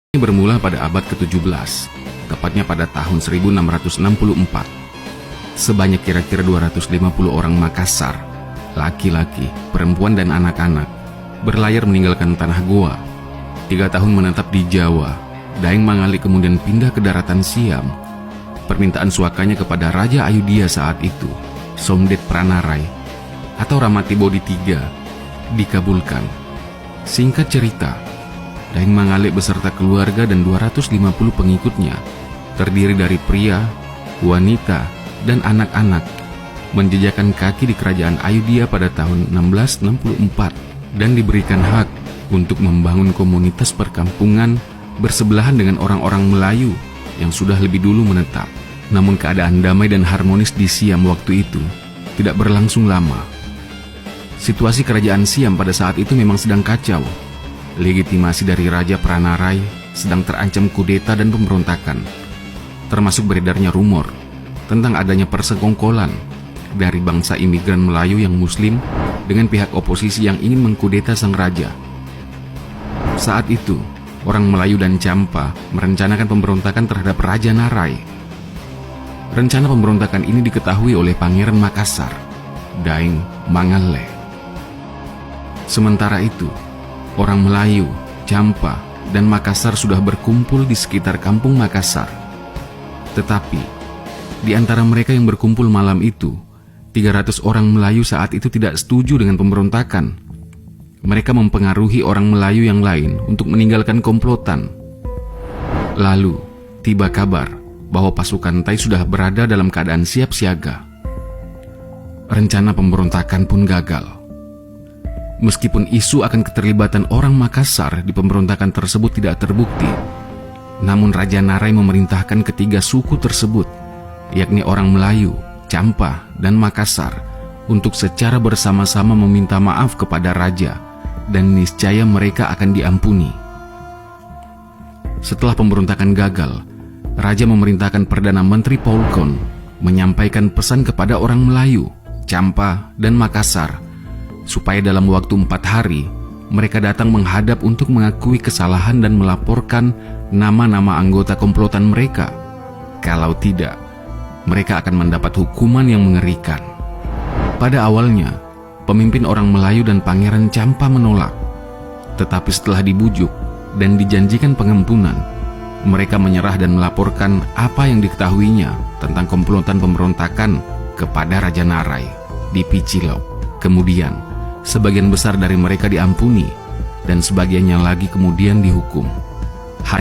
Ini bermula pada abad ke-17, tepatnya pada tahun 1664. Sebanyak kira-kira 250 orang Makassar, laki-laki, perempuan dan anak-anak, berlayar meninggalkan tanah Goa. 3 tahun menetap di Jawa, Daeng Mangale kemudian pindah ke daratan Siam. Permintaan suakanya kepada Raja Ayodhya saat itu, Somdet Pranarai atau Ramatibodi III, dikabulkan. Singkat cerita, Daeng Mangale beserta keluarga dan 250 pengikutnya, terdiri dari pria, wanita, dan anak-anak, menjejakkan kaki di kerajaan Ayodhya pada tahun 1664 dan diberikan hak untuk membangun komunitas perkampungan bersebelahan dengan orang-orang Melayu yang sudah lebih dulu menetap. Namun keadaan damai dan harmonis di Siam waktu itu tidak berlangsung lama. Situasi kerajaan Siam pada saat itu memang sedang kacau. Legitimasi dari Raja Pranarai sedang terancam kudeta dan pemberontakan, termasuk beredarnya rumor tentang adanya persekongkolan dari bangsa imigran Melayu yang Muslim dengan pihak oposisi yang ingin mengkudeta sang raja. Saat itu, orang Melayu dan Champa merencanakan pemberontakan terhadap Raja Narai. Rencana pemberontakan ini diketahui oleh Pangeran Makassar, Daeng Mangale. Sementara itu, orang Melayu, Champa, dan Makassar sudah berkumpul di sekitar kampung Makassar. Tetapi, di antara mereka yang berkumpul malam itu, 300 orang Melayu saat itu tidak setuju dengan pemberontakan. Mereka mempengaruhi orang Melayu yang lain untuk meninggalkan komplotan. Lalu, tiba kabar bahwa pasukan Thai sudah berada dalam keadaan siap siaga. Rencana pemberontakan pun gagal. Meskipun isu akan keterlibatan orang Makassar di pemberontakan tersebut tidak terbukti, namun Raja Narai memerintahkan ketiga suku tersebut, yakni orang Melayu, Champa, dan Makassar, untuk secara bersama-sama meminta maaf kepada Raja, dan niscaya mereka akan diampuni. Setelah pemberontakan gagal, Raja memerintahkan Perdana Menteri Paulkon menyampaikan pesan kepada orang Melayu, Champa, dan Makassar supaya dalam waktu 4 hari mereka datang menghadap untuk mengakui kesalahan dan melaporkan nama-nama anggota komplotan mereka. Kalau tidak, mereka akan mendapat hukuman yang mengerikan. Pada awalnya, pemimpin orang Melayu dan Pangeran Champa menolak. Tetapi setelah dibujuk dan dijanjikan pengampunan, mereka menyerah dan melaporkan apa yang diketahuinya tentang komplotan pemberontakan kepada Raja Narai di Picilok. Kemudian, sebagian besar dari mereka diampuni dan sebagiannya lagi kemudian dihukum.